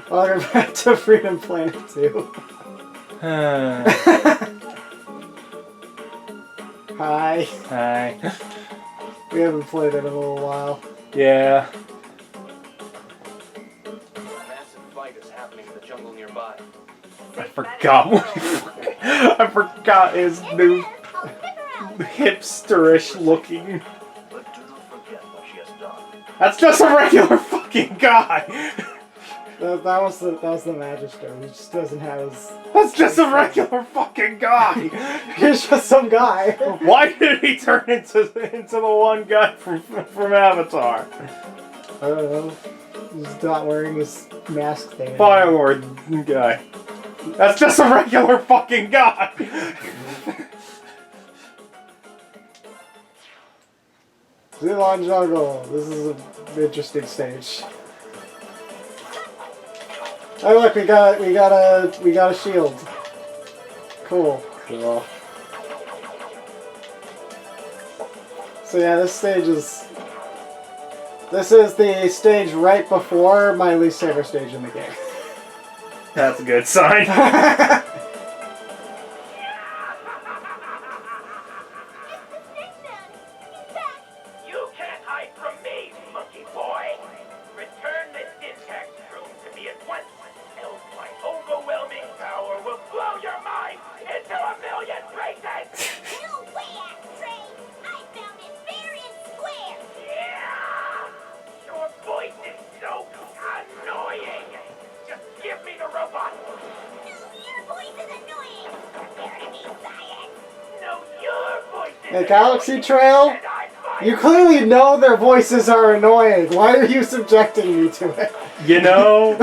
Welcome back to Freedom Planet 2. Hi. Hi. We haven't played it in a little while. Yeah. A massive fight is happening in the jungle nearby. I forgot what I forgot his new hipsterish looking. But do not forget what she has done. That's just a regular fucking guy. That was the Magister. He just doesn't have his... That's just a regular fucking guy. He's just some guy. Why did he turn into the one guy from Avatar? I don't know. He's not wearing his mask thing. Firelord guy. That's just a regular fucking guy. Lilac Jungle. This is an interesting stage. Oh look, we got a shield. Cool. Cool. So yeah, this is the stage right before my least favorite stage in the game. That's a good sign. You can't hide from me, monkey boy! Return this intact room to me at once, else my overwhelming power will blow your mind into a million pieces! No way, Train! I found it fair and square! Yeah! Your voice is so annoying! Just give me the robot! No, your voice is annoying! Prepare to be science! No, your voice is Hey, Galaxy Trail, and I'm fine. you clearly know their voices are annoying. Why are you subjecting me to it? You know,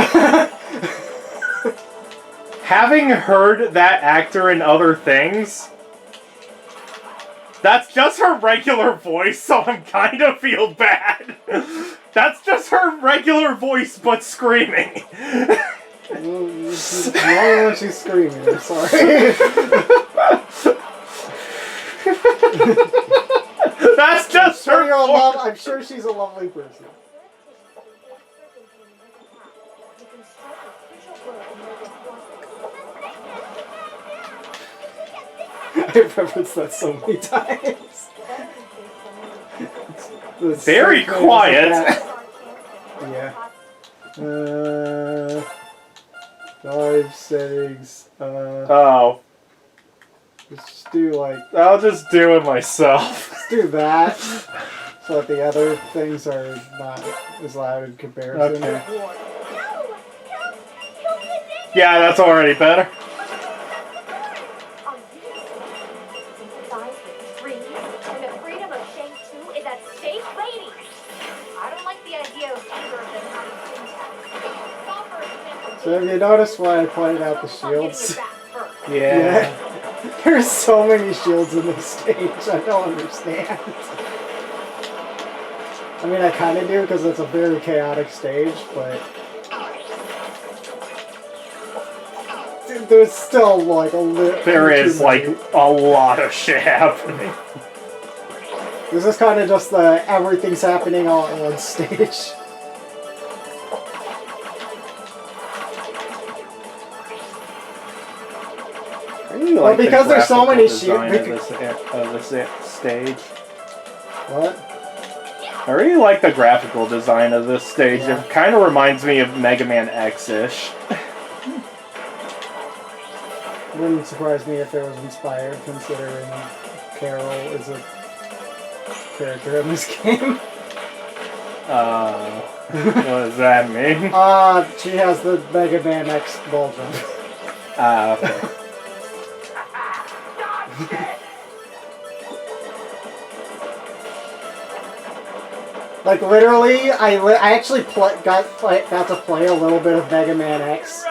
having heard that actor in other things, that's just her regular voice, so I'm kind of feel bad. That's just her regular voice, but screaming. Only when she's screaming, I'm sorry. That's just her voice. I'm sure she's a lovely person. I've referenced that so many times. Very quiet. Yeah. 5 settings. Oh, Let's do like... I'll just do it myself. Let's do that. So that the other things are not as loud in comparison. Okay. Yeah, that's already better. And the freedom of Shang 2 is at stake, ladies! I don't like the idea of either of them having syntax. So have you noticed why I pointed out the shields? Yeah. There's so many shields in this stage, I don't understand. I mean, I kind of do because it's a very chaotic stage, but... There's still, like, a little... There is, like, a lot of shit happening. This is kind of just the everything's happening all at one stage. I really Well, like because the there's so many graphical shields... design of this stage. What? I really like the graphical design of this stage. Yeah. It kind of reminds me of Mega Man X-ish. Wouldn't surprise me if it was inspired, considering Carol is a character in this game. What does that mean? She has the Mega Man X ball jump. Okay. Like literally, I actually got to play a little bit of Mega Man X.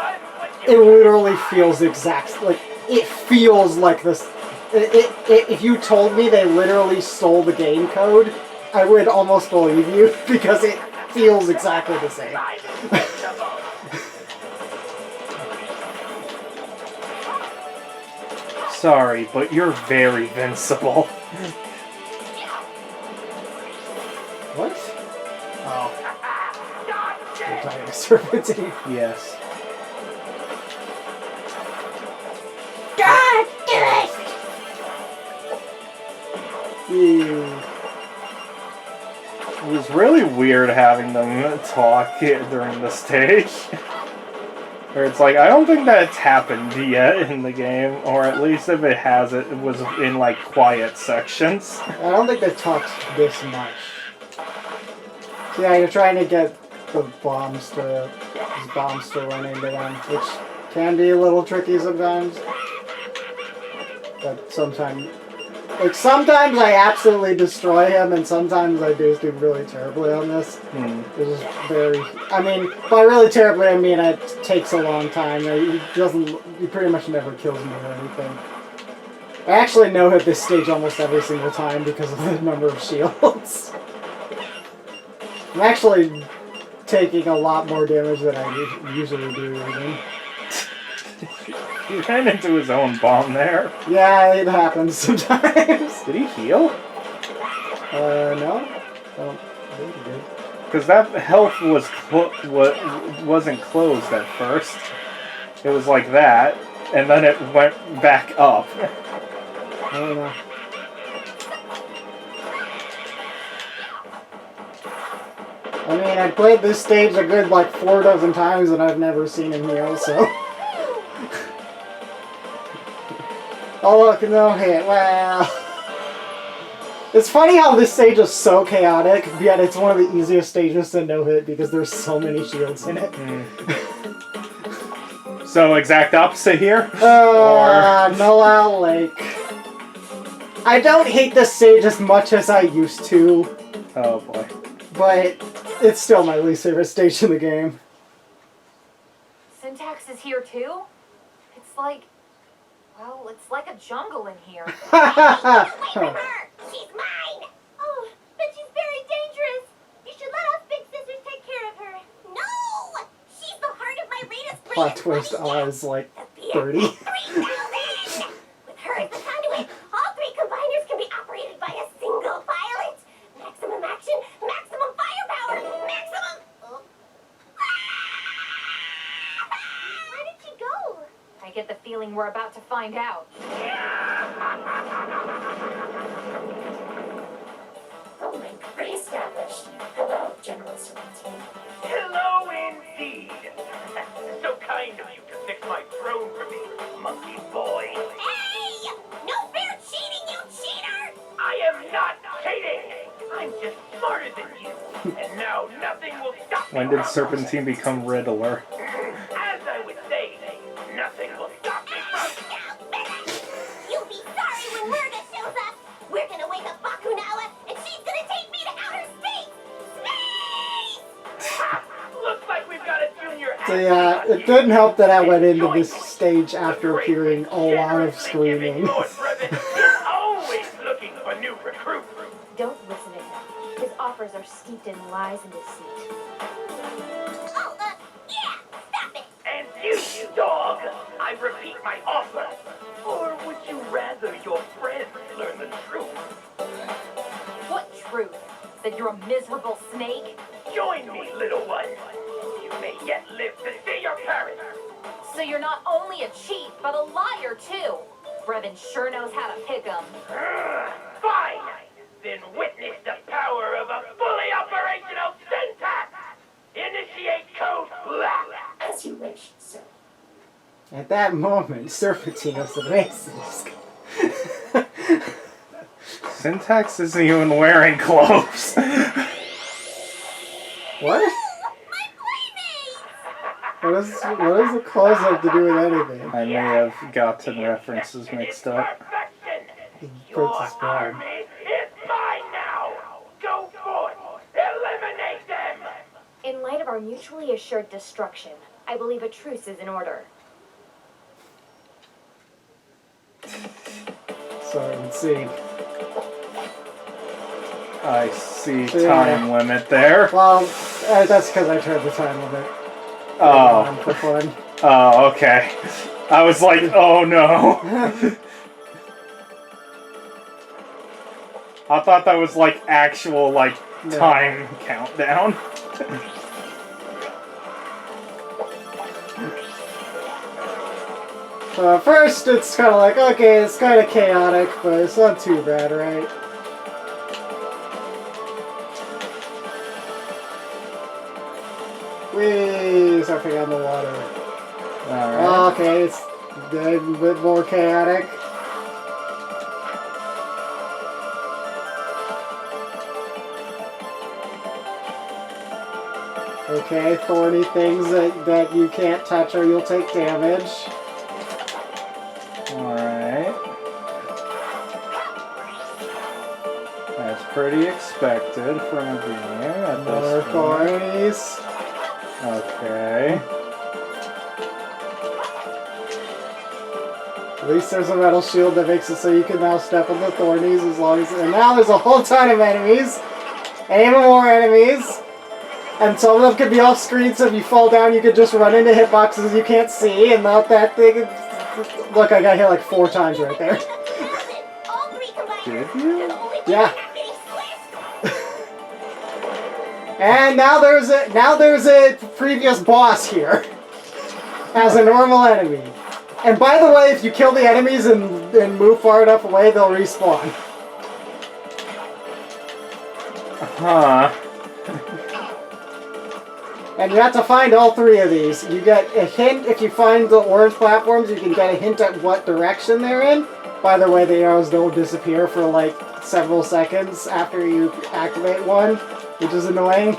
It literally feels like it feels like this. If you told me they literally stole the game code, I would almost believe you because it feels exactly the same. Sorry, but you're very invincible. What? Oh. You're talking to Serpentine. Yes. God damn it! It was really weird having them talk during the stage. Where it's like, I don't think that's happened yet in the game, or at least if it has, it was in like quiet sections. I don't think they've talked this much. So yeah, you're trying to get the bombs to run into them, which can be a little tricky sometimes. But sometimes I absolutely destroy him, and sometimes I do really terribly on this. It's just I mean, by really terribly, I mean it takes a long time. He pretty much never kills me or anything. I actually no-hit this stage almost every single time because of the number of shields. I'm actually taking a lot more damage than I usually do, even. He ran into his own bomb there. Yeah, it happens sometimes. Did he heal? No. Oh, he did. Because that health wasn't closed at first. It was like that, and then it went back up. I don't know. I mean, I played this stage a good, like, 4 dozen times, and I've never seen him heal, so... Oh, look, no hit. Wow. It's funny how this stage is so chaotic, yet it's one of the easiest stages to no-hit because there's so many shields in it. So, exact opposite here? Noel Lake. I don't hate this stage as much as I used to. Oh, boy. But it's still my least favorite stage in the game. Syntax is here too? It's like... Well, it's like a jungle in here. Away from her! She's mine! Oh, but she's very dangerous. You should let us big sisters take care of her. No! She's the heart of my latest Plot twist, is like 30. 3000! With her as the conduit, all 3 combiners can be operated by a single pilot. Maximum action, maximum firepower, maximum... Oh. Where did she go? I get the feeling we're about to find out. Link reestablished. Hello, General Serpentine. Hello indeed. So kind of you to fix my throne for me, monkey boy. Hey! No fair cheating, you cheater! I am not cheating. I'm just smarter than you. And now nothing will stop me. When did Serpentine become Riddler? As I was saying, nothing will stop me from... You'll be sorry when Murga shows up. We're gonna wake up Bakunawa, and she's gonna take me to outer space. Space! Ha! Looks like we've got a junior... So yeah, it didn't help that I went into this stage after hearing a lot of screaming. Lord Brevin is always looking for new recruits. Don't listen to him. His offers are steeped in lies and deceit. Oh, yeah, stop it. And you dog, I repeat my offer. Or would you rather your friends learn the truth? What truth? That you're a miserable snake? Join me, little one. You may yet live to see your parents. So you're not only a cheat, but a liar too. Brevin sure knows how to pick 'em. Fine. Then witness the power of a fully operational syntax. Initiate code black. As you wish, sir. At that moment, Serpentine was the racist. Syntax isn't even wearing clothes. What? My playmates! What does the cause have to do with anything? I may have gotten references mixed up. Perfection. Your Princess Bride. army is mine now. Go forth. Eliminate them. In light of our mutually assured destruction, I believe a truce is in order. Sorry, let's see. I see Yeah. time limit there. Well, that's because I turned the time limit Oh. on for fun. Oh, okay. I was like, oh no. I thought that was like actual like No. time countdown. So at first it's kind of like, okay, it's kind of chaotic, but it's not too bad, right? Whee! Start picking on the water. Alright. Okay, it's a bit more chaotic. Okay, thorny things that you can't touch or you'll take damage. Alright. That's pretty expected from a game at More this point. thornies. Okay. At least there's a metal shield that makes it so you can now step on the thornies as long as... And now there's a whole ton of enemies. And even more enemies. And some of them could be off screen, so if you fall down, you could just run into hitboxes you can't see and not that thing. Look, I got hit like 4 times right there. All 3 combined. Did you? Yeah. And now there's a previous boss here as a normal enemy. And by the way, if you kill the enemies and move far enough away, they'll respawn. Huh. And you have to find all 3 of these. You get a hint if you find the orange platforms. You can get a hint at what direction they're in. By the way, the arrows don't disappear for like several seconds after you activate one, which is annoying.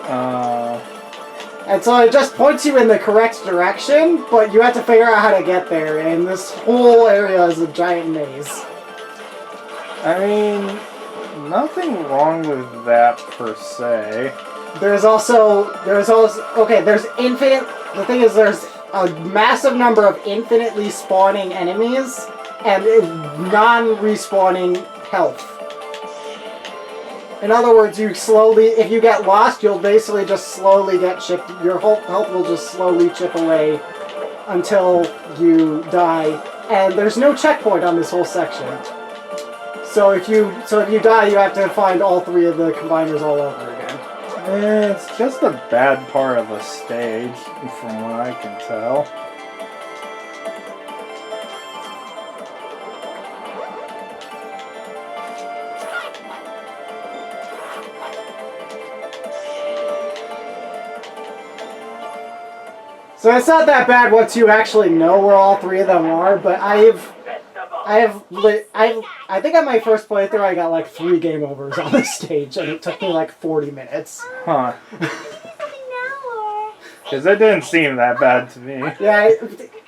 And so it just points you in the correct direction, but you have to figure out how to get there, and this whole area is a giant maze. I mean, nothing wrong with that per se. There's infinite, the thing is there's a massive number of infinitely spawning enemies, and non-respawning health. In other words, if you get lost, you'll basically just slowly get chipped. Your health will just slowly chip away until you die. And there's no checkpoint on this whole section. So if you die, you have to find all 3 of the combiners all over again. It's just a bad part of a stage, from what I can tell. So it's not that bad once you actually know where all 3 of them are, but I think on my first playthrough I got like 3 game overs on this stage, and it took me like 40 minutes. Huh. Now, Because it didn't seem that bad to me. Yeah,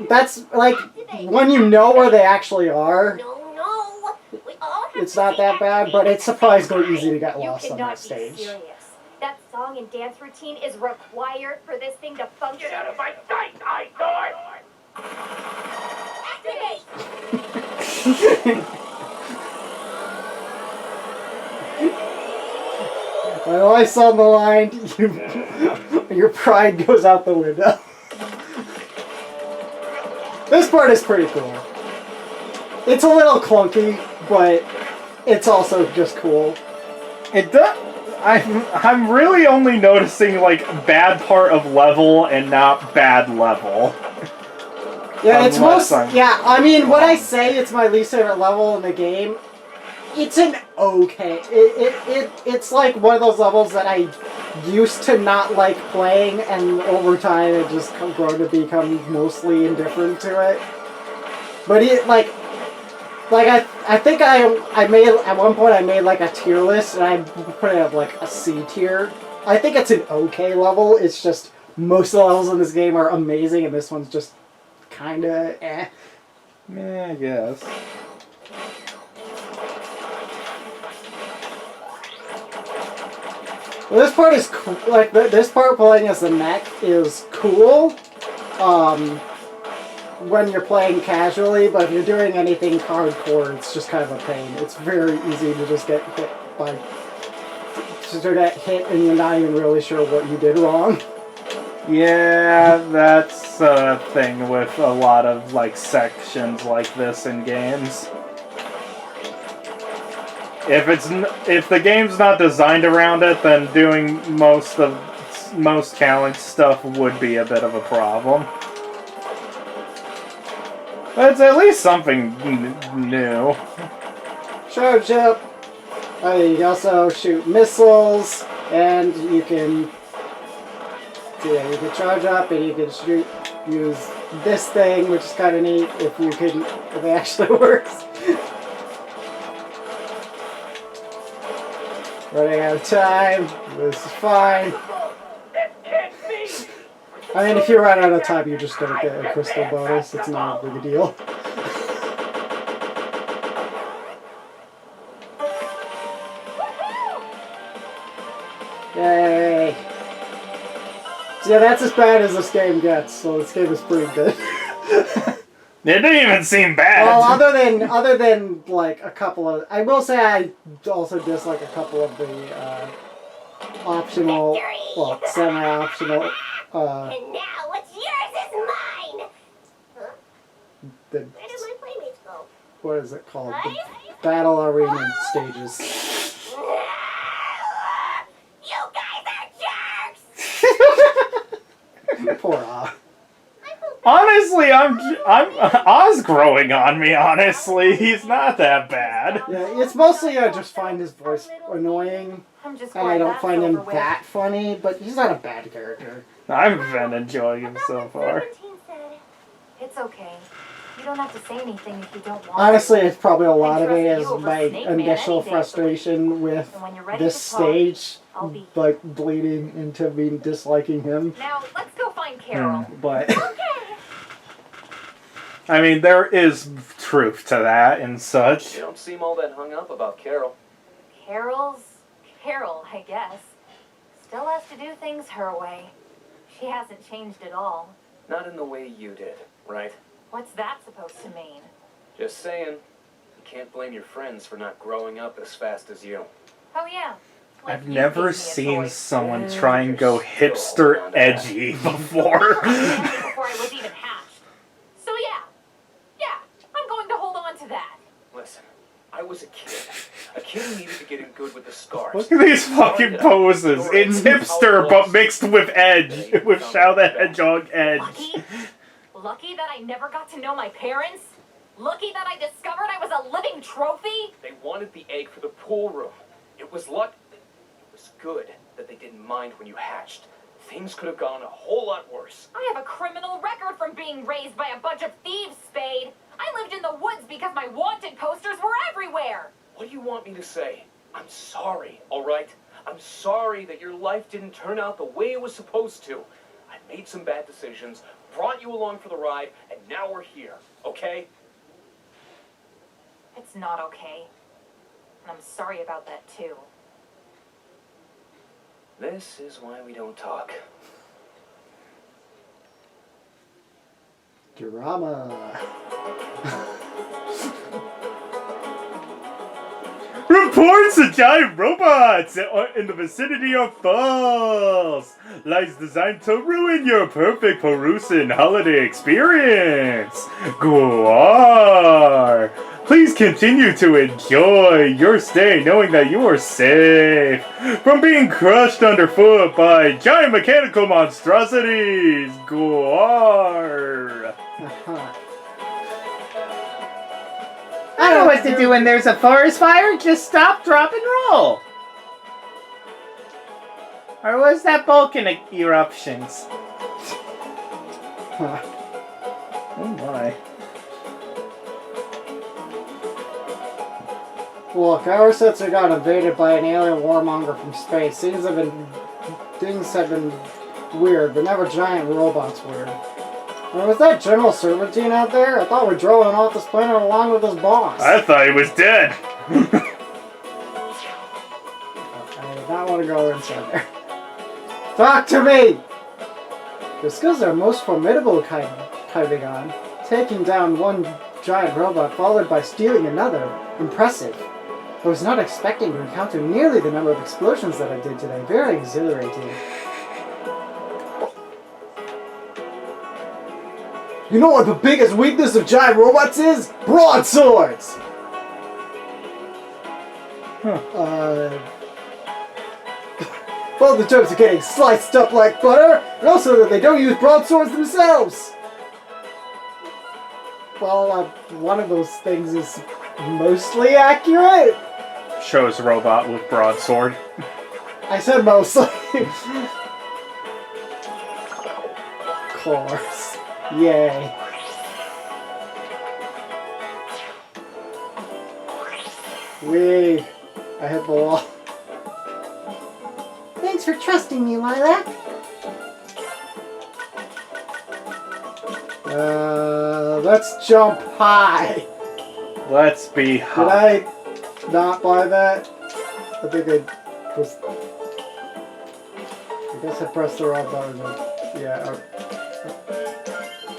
that's like, when you know where they actually are, no. We all have it's to not take that bad, but it's surprisingly easy to get You lost on cannot that be stage. serious. That song and dance routine is required for this thing to function. Get out of my sight, eyesore! activate. When life's on the line, your pride goes out the window. This part is pretty cool. It's a little clunky, but it's also just cool. It does. I'm really only noticing like bad part of level and not bad level. Yeah, it's Unless most. I'm Yeah, I mean, when I wrong. say it's my least favorite level in the game, it's an okay. It's like one of those levels that I used to not like playing, and over time it just grown to become mostly indifferent to it. But I think I made at one point I made like a tier list, and I put it at like a C tier. I think it's an okay level. It's just most of the levels in this game are amazing, and this one's just kinda eh. Yeah, I guess. Well, this part is cool. Like this part playing as the mech is cool. When you're playing casually, but if you're doing anything hardcore, it's just kind of a pain. It's very easy to just get hit and you're not even really sure what you did wrong. Yeah, that's a thing with a lot of like sections like this in games. If the game's not designed around it, then doing most challenge stuff would be a bit of a problem. But it's at least something new. Charge up. You can also shoot missiles, and you can. Yeah, you can charge up, and you can use this thing, which is kind of neat if it actually works. Running out of time. This is fine. I mean, if you run out of time, you're just gonna get a crystal bonus. It's not a big deal. Yay! So yeah, that's as bad as this game gets. So this game is pretty good. It didn't even seem bad. Well, other than like a couple of, I will say I also dislike a couple of the optional, well, semi-optional. And now what's yours is mine! Huh? The, Where did my playmates go? what is it called? The battle arena stages. You guys are jerks! Poor Ah. Honestly, I'm Oz growing on me. Honestly, he's not that bad. Yeah, it's mostly I just find his voice annoying, I'm just and I glad don't that's find him over with. that funny. But he's not a bad character. I've been enjoying him so far. 17 said. It's okay. You don't have to say anything if you don't want Honestly, to. it's probably a lot of it trust is you over my Snake Man initial any day of the frustration with And when you're ready this to talk, stage, I'll be. like bleeding into me disliking him. Now let's go find Carol. But I mean, there is truth to that and such. You don't seem all that hung up about Carol. Carol, I guess. Still has to do things her way. She hasn't changed at all. Not in the way you did, right? What's that supposed to mean? Just saying. You can't blame your friends for not growing up as fast as you. Oh yeah. Like I've you never gave me a seen choice. someone try and go hipster edgy before. Before I was even hatched. So yeah, I'm going to hold on to that. Listen, I was a kid. A kid who needed to get in good with the scars. Look at these fucking poses. It's hipster, but mixed with edge. With Shao the Hedgehog edge. Lucky that I never got to know my parents. Lucky that I discovered I was a living trophy. They wanted the egg for the pool room. It was luck. It was good that they didn't mind when you hatched. Things could have gone a whole lot worse. I have a criminal record from being raised by a bunch of thieves, Spade. I lived in the woods because my wanted posters were everywhere. What do you want me to say? I'm sorry, all right? I'm sorry that your life didn't turn out the way it was supposed to. I made some bad decisions, brought you along for the ride, and now we're here, okay? It's not okay. And I'm sorry about that, too. This is why we don't talk. drama. Reports of giant robots in the vicinity of Falls. Lies designed to ruin your perfect Parusan holiday experience. Guar. Please continue to enjoy your stay knowing that you are safe from being crushed underfoot by giant mechanical monstrosities. Guar. I don't know what to do when there's a forest fire. Just stop, drop, and roll. Or was that volcanic eruptions? Oh my. Look, ever since we got invaded by an alien warmonger from space, things have been weird, but never giant robots weird. And was that General Serpentine out there? I thought we drove him off this planet along with his boss. I thought he was dead. I did not want to go inside there. Talk to me! Your skills are most formidable, Kaibigan. Taking down one giant robot followed by stealing another. Impressive. I was not expecting to encounter nearly the number of explosions that I did today. Very exhilarating. You know what the biggest weakness of giant robots is? Broadswords! Both in terms of getting sliced up like butter, and also that they don't use broadswords themselves! well, one of those things is mostly accurate. Shows robot with broadsword. I said mostly. Course. Yay. Wee. I hit the wall. Thanks for trusting me, Lilac. Let's jump high. Let's be hot. Did I not buy that? I think I was... I guess I pressed the wrong button. Yeah.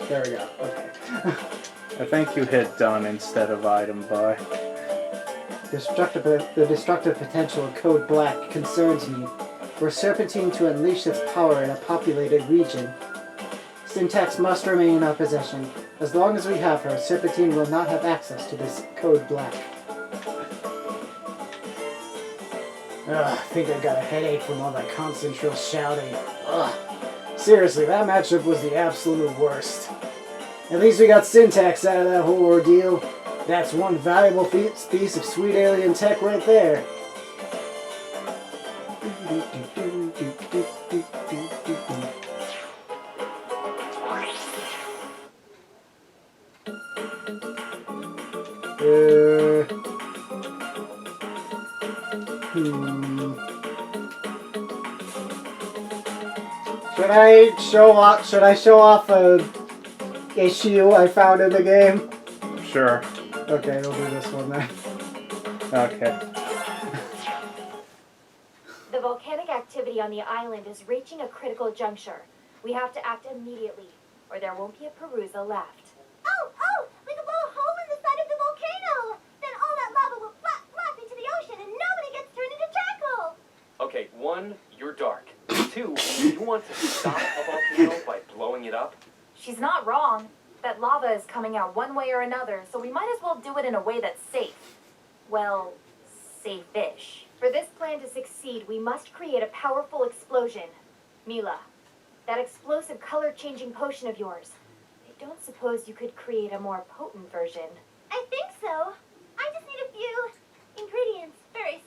There we go. Okay. I think you hit done instead of item buy. The destructive potential of Code Black concerns me. Were Serpentine to unleash its power in a populated region, Syntax must remain in our possession. As long as we have her, Serpentine will not have access to this Code Black. Ugh, I think I got a headache from all that constant shrill shouting. Ugh. Seriously, that matchup was the absolute worst. At least we got Syntax out of that whole ordeal. That's one valuable piece of sweet alien tech right there. Should I show off a issue I found in the game? Sure. Okay, we'll do this one then. Okay. The volcanic activity on the island is reaching a critical juncture. We have to act immediately, or there won't be a Parusa left. Oh! We can blow a hole in the side of the volcano! Then all that lava will flap into the ocean and nobody gets turned into charcoal! Okay, 1, you're dark. 2, you want to stop a volcano by blowing it up? She's not wrong. That lava is coming out one way or another, so we might as well do it in a way that's safe. Well, safe-ish. For this plan to succeed, we must create a powerful explosion. Mila, that explosive color-changing potion of yours. I don't suppose you could create a more potent version. I think so. I just need a few ingredients first.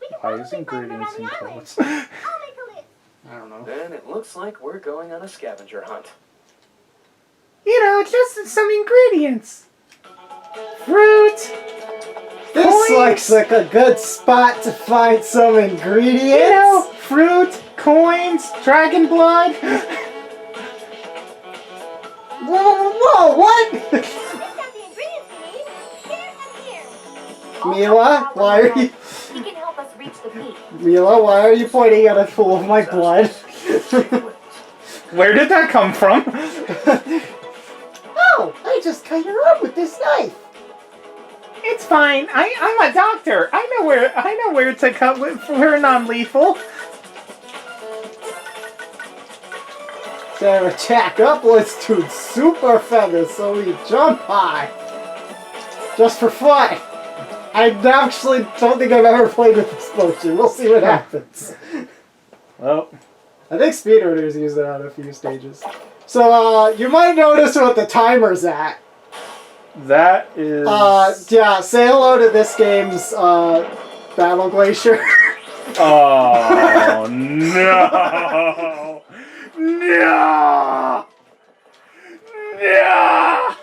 We can Why is probably find them ingredients around in the island. quotes? I'll make a list. I don't know. Then it looks like we're going on a scavenger hunt. You know, just some ingredients. Fruit. This Coins. looks like a good spot to find some ingredients. You know, fruit, coins, dragon blood. Whoa, what? This got the ingredients we need. Here and here. Mila, why are you... He can help us reach the peak. Mila, why are you pointing at a pool of my blood? Where did that come from? Oh, I just cut your arm with this knife. It's fine. I'm a doctor. I know where to cut for non-lethal. Sarah, jack up, let's do super feathers so we jump high. Just for fun. I actually don't think I've ever played with this potion. We'll see what happens. Well, I think speedrunners use it on a few stages. So, you might notice what the timer's at. that is... Yeah, say hello to this game's, Battle Glacier. Oh, no! No! No!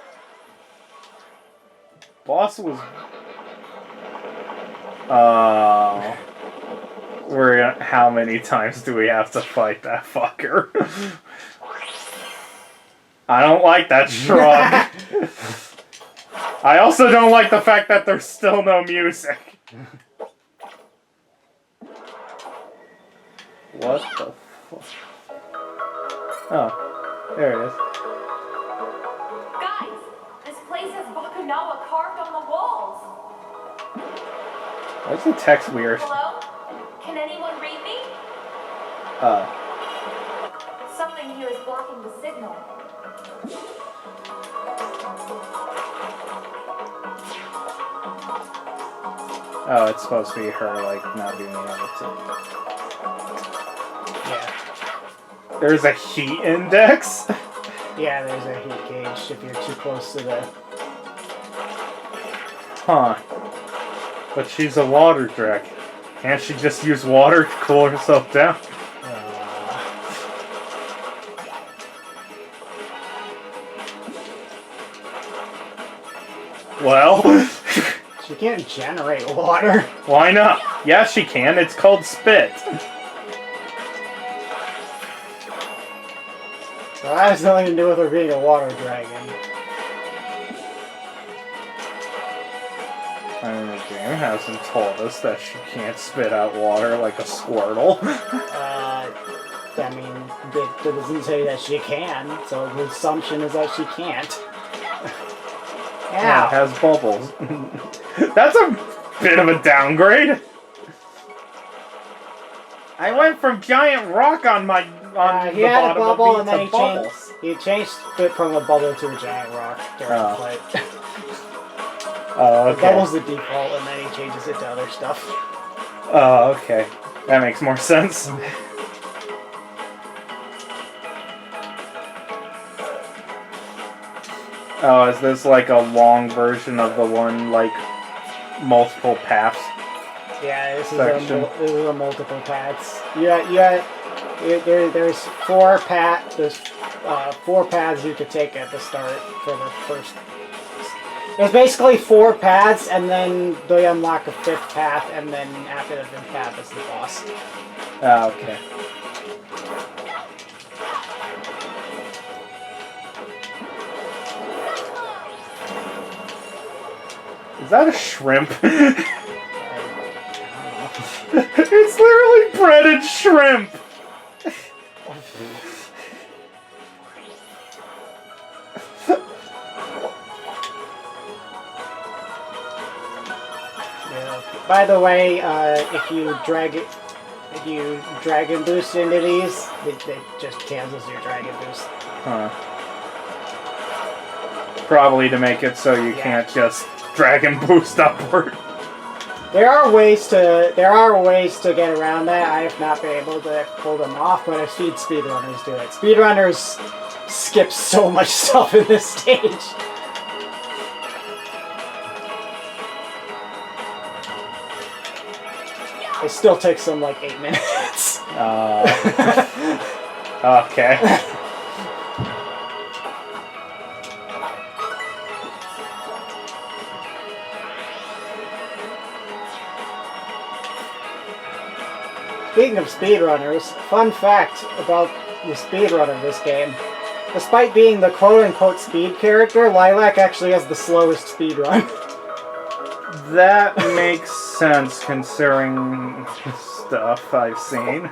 Boss was... How many times do we have to fight that fucker? I don't like that shrug. I also don't like the fact that there's still no music. What the fuck? Oh, there it is. Guys, this place has Bakunawa carved on the walls. Why is the text weird? Hello? Can anyone read me? Something here is blocking the signal. Oh, it's supposed to be her, like, not being able to... Yeah. There's a heat index? Yeah, there's a heat gauge if you're too close to the... Huh. But she's a water dragon. Can't she just use water to cool herself down? Well, She can't generate water. why not? Yeah, she can. It's called spit. So that has nothing to do with her being a water dragon. I mean, the game hasn't told us that she can't spit out water like a Squirtle. I mean, it doesn't say that she can, so the assumption is that she can't. Yeah, it has bubbles. That's a bit of a downgrade. I went from giant rock on my He the had a bottom bubble of and then me he to bubbles. changed it from a bubble to a giant rock during the fight. Oh, The okay. bubble's the default and then he changes it to other stuff. Oh, okay. That makes more sense. Oh, is this like a long version of the one, like, multiple paths? Yeah, this is Section. a multiple paths. There's four paths you could take at the start for the first. There's basically 4 paths, and then they unlock a 5th path, and then after the 5th path is the boss. Ah, okay. Is that a shrimp? It's literally breaded shrimp! Yeah. By the way, if you dragon boost into these, it just cancels your dragon boost. Huh. Probably to make it so you can't just dragon boost upward. There are ways to get around that. I have not been able to pull them off, but I've seen speedrunners do it. Speedrunners skip so much stuff in this stage. It still takes them like 8 minutes. Okay. Speaking of speedrunners, fun fact about the speedrun of this game. Despite being the quote-unquote speed character, Lilac actually has the slowest speedrun. That makes sense considering stuff I've seen.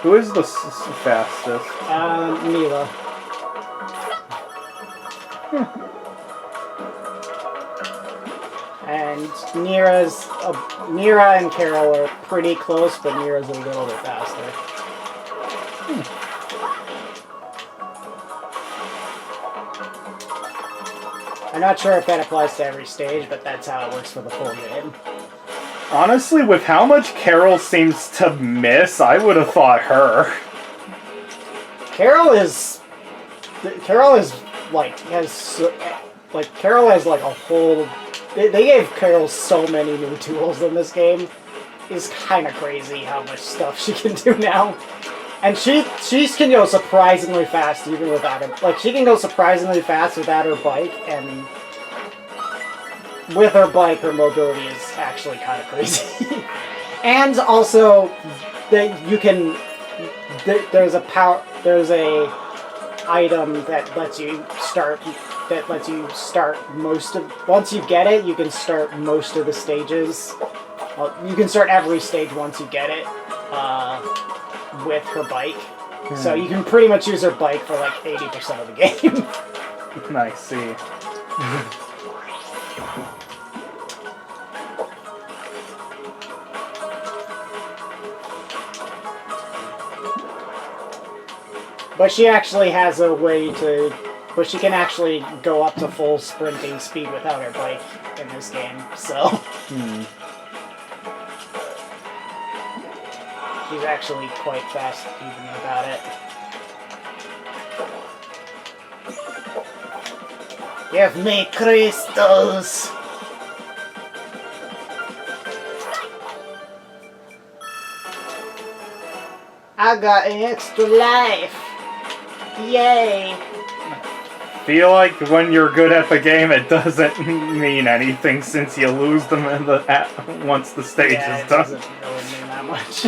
Who is the fastest? Mila. And Nira and Carol are pretty close, but Nira's a little bit faster. I'm not sure if that applies to every stage, but that's how it works for the full game. Honestly, with how much Carol seems to miss, I would have thought her. Carol has like a whole. They gave Carol so many new tools in this game. It's kind of crazy how much stuff she can do now. And she can go surprisingly fast even without it. Like, she can go surprisingly fast without her bike, and with her bike, her mobility is actually kind of crazy. And also, that you can. There's a item that lets you start. That lets you start most of. Once you get it, you can start most of the stages. You can start every stage once you get it. With her bike. So you can pretty much use her bike for like 80% of the game. I see. But she actually has a way to... But she can actually go up to full sprinting speed without her bike in this game, so... She's actually quite fast even without it. Give me crystals! I got an extra life! Yay! Feel like when you're good at the game, it doesn't mean anything since you lose them in once the stage Yeah, is it done. doesn't really mean that much.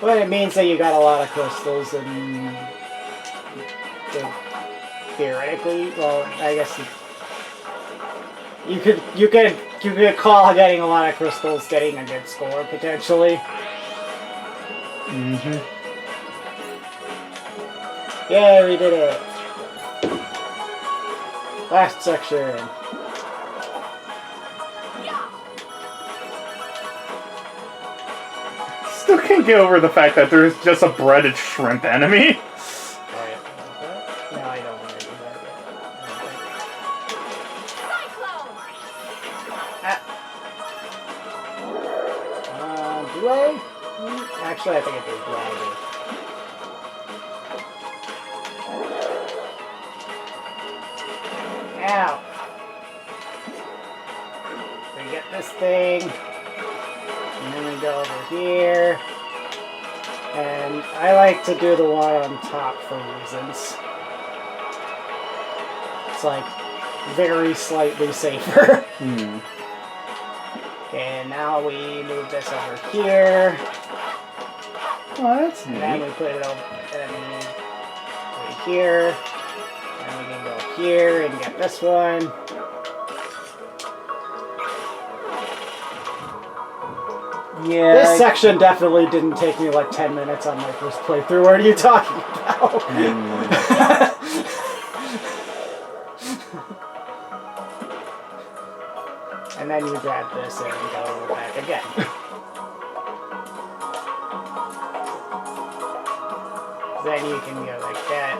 But it means that you got a lot of crystals and... theoretically, well, I guess you could call getting a lot of crystals getting a good score, potentially. Mm-hmm. Yay, we did it! Last section. Still can't get over the fact that there's just a breaded shrimp enemy. Right. No, I don't want to do that yet. Do I? Actually, I think I do. Yeah, I do. Ow! We get this thing, and then we go over here, and I like to do the one on top for reasons. It's like very slightly safer. Hmm. Okay, now we move this over here, Oh, that's and then neat. we put it over, and then we put it here, and we can go here and get this one. Yeah. This section definitely didn't take me like 10 minutes on my first playthrough. What are you talking about? And then you grab this and go back again. Then you can go like that.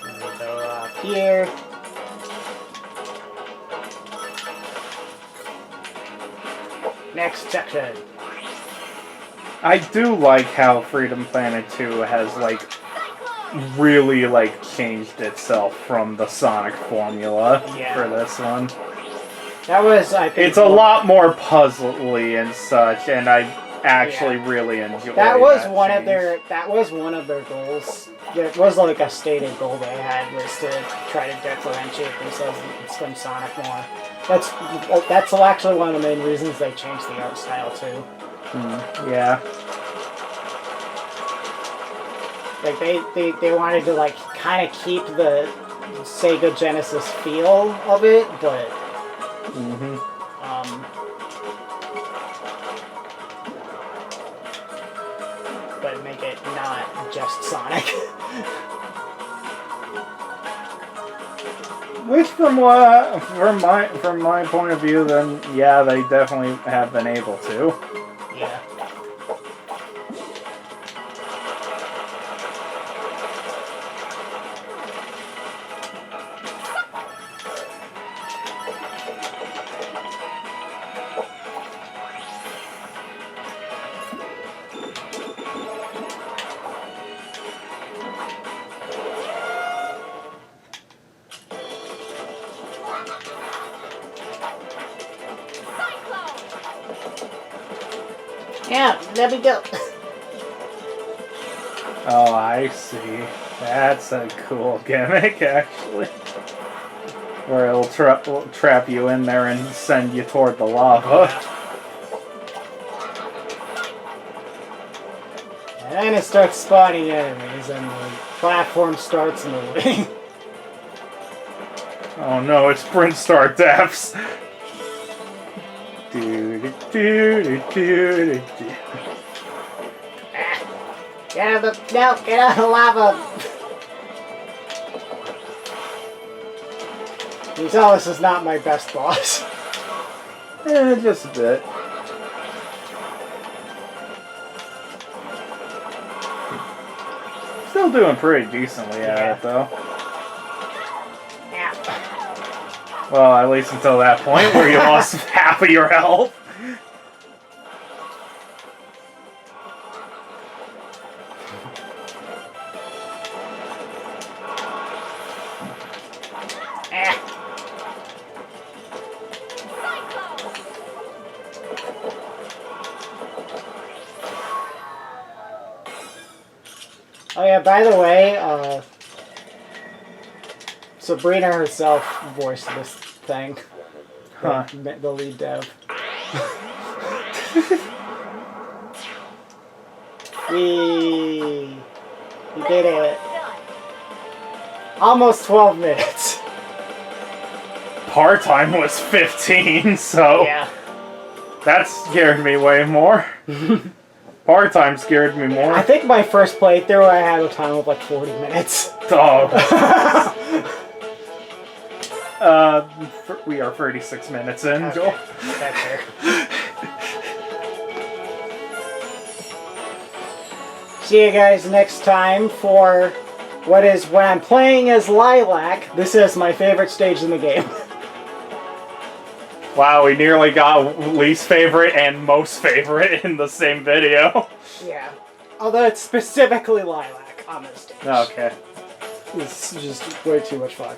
And we go up here. Next section. I do like how Freedom Planet 2 has, like, really, like, changed itself from the Sonic formula Yeah. for this one. That was, I think... It's a lot more puzzly and such, and I actually really enjoy That was that one of change. their. That was one of their goals. It was like a stated goal they had, was to try to differentiate themselves from Sonic more. That's actually one of the main reasons they changed the art style too. Yeah. Like they wanted to like kind of keep the Sega Genesis feel of it, but but make it not just Sonic. Which, from my point of view, then yeah, they definitely have been able to. Yeah. Yeah, there we go. Oh, I see. That's a cool gimmick, actually. Where it'll trap you in there and send you toward the lava. And then it starts spawning enemies and the platform starts moving. Oh no, it's Sprint Star Depths! Do-do-do-do-do-do. Get out of the... No, get out of the lava! You tell this is not my best boss. Just a bit. Still doing pretty decently at it, though. Yeah. Well, at least until that point where you lost half of your health. Oh yeah, by the way, Sabrina herself voiced this thing. Huh. The lead dev. We did it. Almost 12 minutes. Part-time was 15, so Yeah. that scared me way more. Part-time scared me more. I think my first playthrough I had a time of like 40 minutes. Oh. We are 36 minutes in, Okay. Joel. That's fair. See you guys next time for what is when I'm playing as Lilac. This is my favorite stage in the game. Wow, we nearly got least favorite and most favorite in the same video. Yeah. Although it's specifically Lilac on this stage. Okay. It's just way too much fun.